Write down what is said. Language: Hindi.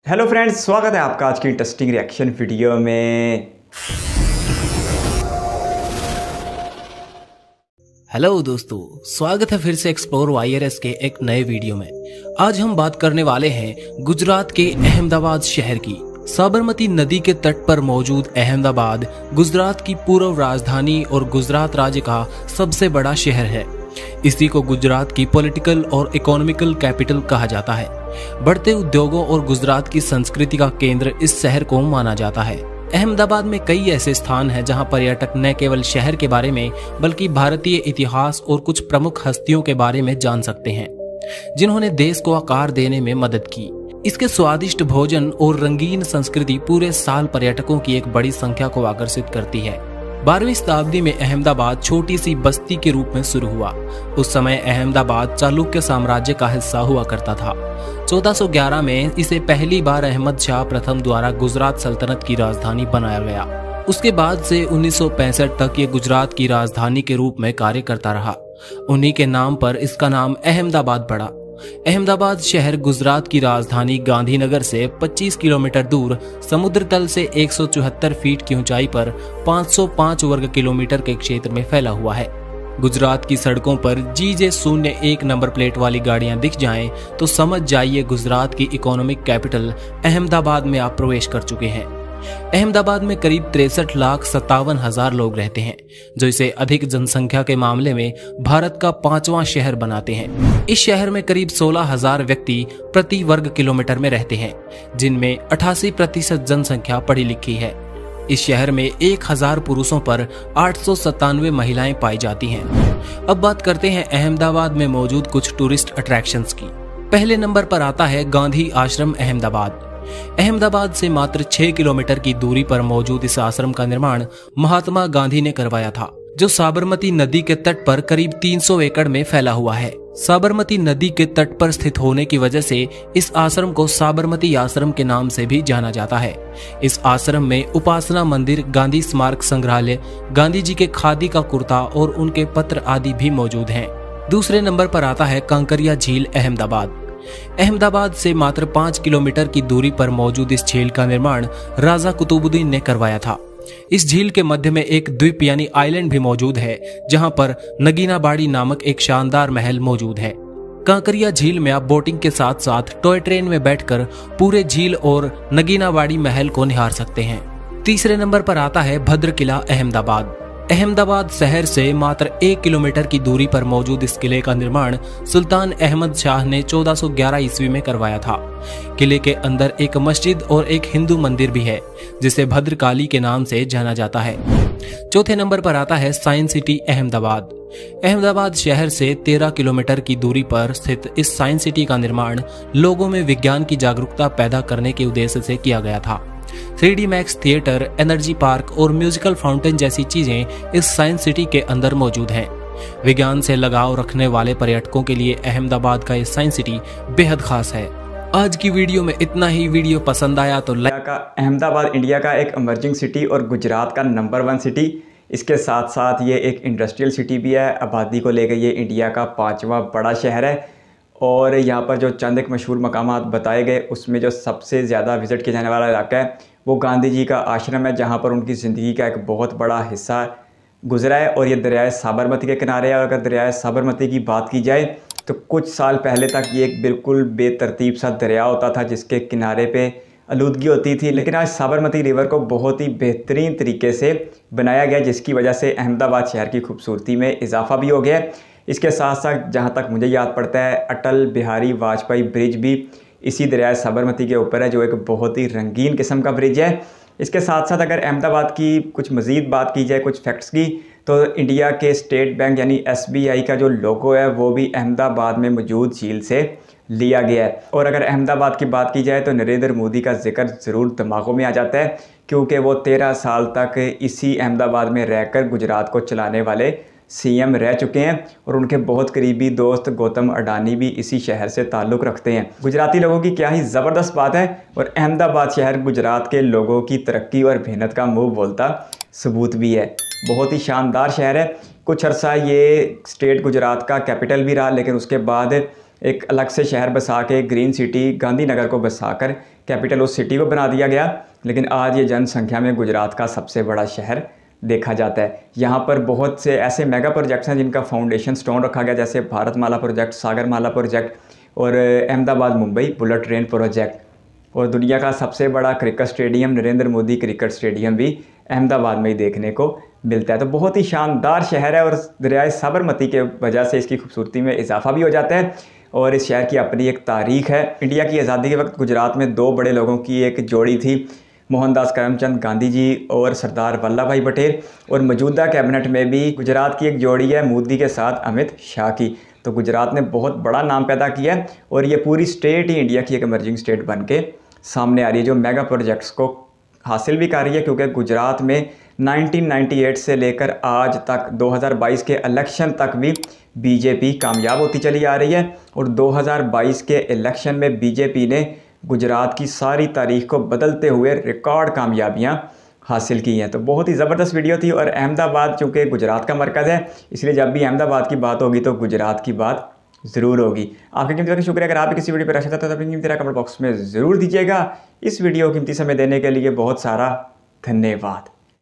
हेलो फ्रेंड्स, स्वागत है आपका आज की इंटरेस्टिंग रिएक्शन वीडियो में। हेलो दोस्तों, स्वागत है फिर से एक्सप्लोर वायरस के एक नए वीडियो में। आज हम बात करने वाले हैं गुजरात के अहमदाबाद शहर की। साबरमती नदी के तट पर मौजूद अहमदाबाद गुजरात की पूर्व राजधानी और गुजरात राज्य का सबसे बड़ा शहर है। इसी को गुजरात की पॉलिटिकल और इकोनॉमिकल कैपिटल कहा जाता है। बढ़ते उद्योगों और गुजरात की संस्कृति का केंद्र इस शहर को माना जाता है। अहमदाबाद में कई ऐसे स्थान हैं जहां पर्यटक न केवल शहर के बारे में बल्कि भारतीय इतिहास और कुछ प्रमुख हस्तियों के बारे में जान सकते हैं, जिन्होंने देश को आकार देने में मदद की। इसके स्वादिष्ट भोजन और रंगीन संस्कृति पूरे साल पर्यटकों की एक बड़ी संख्या को आकर्षित करती है। 12वीं शताब्दी में अहमदाबाद छोटी सी बस्ती के रूप में शुरू हुआ। उस समय अहमदाबाद चालुक्य साम्राज्य का हिस्सा हुआ करता था। 1411 में इसे पहली बार अहमद शाह प्रथम द्वारा गुजरात सल्तनत की राजधानी बनाया गया। उसके बाद से 1965 तक ये गुजरात की राजधानी के रूप में कार्य करता रहा। उन्हीं के नाम पर इसका नाम अहमदाबाद पड़ा। अहमदाबाद शहर गुजरात की राजधानी गांधीनगर से 25 किलोमीटर दूर, समुद्र तल से 174 फीट की ऊंचाई पर 505 वर्ग किलोमीटर के क्षेत्र में फैला हुआ है। गुजरात की सड़कों पर GJ01 नंबर प्लेट वाली गाड़ियां दिख जाएं तो समझ जाइए गुजरात की इकोनॉमिक कैपिटल अहमदाबाद में आप प्रवेश कर चुके हैं। अहमदाबाद में करीब 63,57,000 लोग रहते हैं, जो इसे अधिक जनसंख्या के मामले में भारत का 5वां शहर बनाते हैं। इस शहर में करीब 16,000 व्यक्ति प्रति वर्ग किलोमीटर में रहते हैं, जिनमें 88% जनसंख्या पढ़ी लिखी है। इस शहर में 1000 पुरुषों पर 897 महिलाएं पाई जाती हैं। अब बात करते हैं अहमदाबाद में मौजूद कुछ टूरिस्ट अट्रैक्शंस की। पहले नंबर पर आता है गांधी आश्रम अहमदाबाद। अहमदाबाद से मात्र 6 किलोमीटर की दूरी पर मौजूद इस आश्रम का निर्माण महात्मा गांधी ने करवाया था, जो साबरमती नदी के तट पर करीब 300 एकड़ में फैला हुआ है। साबरमती नदी के तट पर स्थित होने की वजह से इस आश्रम को साबरमती आश्रम के नाम से भी जाना जाता है। इस आश्रम में उपासना मंदिर, गांधी स्मारक संग्रहालय, गांधी जी के खादी का कुर्ता और उनके पत्र आदि भी मौजूद हैं। दूसरे नंबर पर आता है कांकरिया झील अहमदाबाद। अहमदाबाद से मात्र 5 किलोमीटर की दूरी पर मौजूद इस झील का निर्माण राजा कुतुबुद्दीन ने करवाया था। इस झील के मध्य में एक द्वीप यानी आइलैंड भी मौजूद है, जहां पर नगीनाबाड़ी नामक एक शानदार महल मौजूद है। कांकरिया झील में आप बोटिंग के साथ साथ टॉय ट्रेन में बैठकर पूरे झील और नगीनाबाड़ी महल को निहार सकते हैं। तीसरे नंबर पर आता है भद्र किला अहमदाबाद। अहमदाबाद शहर से मात्र 1 किलोमीटर की दूरी पर मौजूद इस किले का निर्माण सुल्तान अहमद शाह ने 1411 ईस्वी में करवाया था। किले के अंदर एक मस्जिद और एक हिंदू मंदिर भी है, जिसे भद्रकाली के नाम से जाना जाता है। चौथे नंबर पर आता है साइंस सिटी अहमदाबाद। अहमदाबाद शहर से 13 किलोमीटर की दूरी पर स्थित इस साइंस सिटी का निर्माण लोगों में विज्ञान की जागरूकता पैदा करने के उद्देश्य से किया गया था। 3D max theatre, energy park और म्यूजिकल फाउंटेन जैसी चीजें इस साइंस सिटी के अंदर मौजूद हैं। विज्ञान से लगाव रखने वाले पर्यटकों के लिए अहमदाबाद का ये साइंस सिटी बेहद खास है। आज की वीडियो में इतना ही। वीडियो पसंद आया तो लाइक। का अहमदाबाद इंडिया का एक इमर्जिंग सिटी और गुजरात का नंबर 1 सिटी। इसके साथ साथ ये एक इंडस्ट्रियल सिटी भी है। आबादी को लेकर ये इंडिया का 5वां बड़ा शहर है। और यहाँ पर जो चंद एक मशहूर मकामात बताए गए, उसमें जो सबसे ज़्यादा विज़िट किया जाने वाला इलाका है वो गांधी जी का आश्रम है, जहाँ पर उनकी ज़िंदगी का एक बहुत बड़ा हिस्सा गुजरा है। और ये दरियाए साबरमती के किनारे है। और अगर दरियाए साबरमती की बात की जाए तो कुछ साल पहले तक ये एक बिल्कुल बेतरतीब सा दरिया होता था, जिसके किनारे पे आलूदगी होती थी। लेकिन आज साबरमती रिवर को बहुत ही बेहतरीन तरीके से बनाया गया, जिसकी वजह से अहमदाबाद शहर की खूबसूरती में इजाफा भी हो गया है। इसके साथ साथ जहाँ तक मुझे याद पड़ता है, अटल बिहारी वाजपेयी ब्रिज भी इसी दरिया साबरमती के ऊपर है, जो एक बहुत ही रंगीन किस्म का ब्रिज है। इसके साथ साथ अगर अहमदाबाद की कुछ मज़ीद बात की जाए, कुछ फैक्ट्स की, तो इंडिया के स्टेट बैंक यानी SBI का जो लोगो है वो भी अहमदाबाद में मौजूद झील से लिया गया है। और अगर अहमदाबाद की बात की जाए तो नरेंद्र मोदी का जिक्र ज़रूर दिमागों में आ जाता है, क्योंकि वो 13 साल तक इसी अहमदाबाद में रहकर गुजरात को चलाने वाले CM रह चुके हैं। और उनके बहुत करीबी दोस्त गौतम अडानी भी इसी शहर से ताल्लुक़ रखते हैं। गुजराती लोगों की क्या ही ज़बरदस्त बात है। और अहमदाबाद शहर गुजरात के लोगों की तरक्की और मेहनत का मुँह बोलता सबूत भी है। बहुत ही शानदार शहर है। कुछ अर्सा ये स्टेट गुजरात का कैपिटल भी रहा, लेकिन उसके बाद एक अलग से शहर बसा के ग्रीन सिटी गांधीनगर को बसाकर कैपिटल उस सिटी को बना दिया गया, लेकिन आज ये जनसंख्या में गुजरात का सबसे बड़ा शहर देखा जाता है। यहाँ पर बहुत से ऐसे मेगा प्रोजेक्ट्स हैं जिनका फाउंडेशन स्टोन रखा गया, जैसे भारतमाला प्रोजेक्ट, सागरमाला प्रोजेक्ट और Ahmedabad Mumbai bullet train project. और दुनिया का सबसे बड़ा cricket stadium Narendra Modi cricket stadium भी अहमदाबाद में ही देखने को मिलता है। तो बहुत ही शानदार शहर है और दरियाए साबरमती के वजह से इसकी खूबसूरती में इजाफा भी हो जाता है। और इस शहर की अपनी एक तारीख है। इंडिया की आज़ादी के वक्त गुजरात में दो बड़े लोगों की एक जोड़ी थी, मोहनदास करमचंद गांधी जी और सरदार वल्लभ भाई पटेल। और मौजूदा कैबिनेट में भी गुजरात की एक जोड़ी है मोदी के साथ अमित शाह की। तो गुजरात ने बहुत बड़ा नाम पैदा किया है और ये पूरी स्टेट ही इंडिया की एक इमर्जिंग स्टेट बन के सामने आ रही है, जो मेगा प्रोजेक्ट्स को हासिल भी कर रही है। क्योंकि गुजरात में 1998 से लेकर आज तक 2022 के इलेक्शन तक भी बीजेपी कामयाब होती चली आ रही है। और 2022 के इलेक्शन में बीजेपी ने गुजरात की सारी तारीख को बदलते हुए रिकॉर्ड कामयाबियां हासिल की हैं। तो बहुत ही ज़बरदस्त वीडियो थी। और अहमदाबाद चूँकि गुजरात का मरकज़ है, इसलिए जब भी अहमदाबाद की बात होगी तो गुजरात की बात ज़रूर होगी। आपके कीमती वक्त शुक्रिया। अगर आप किसी वीडियो पर रखते हैं तो अपनी कीमती राय कमेंट बॉक्स में ज़रूर दीजिएगा। इस वीडियो को कीमती समय देने के लिए बहुत सारा धन्यवाद।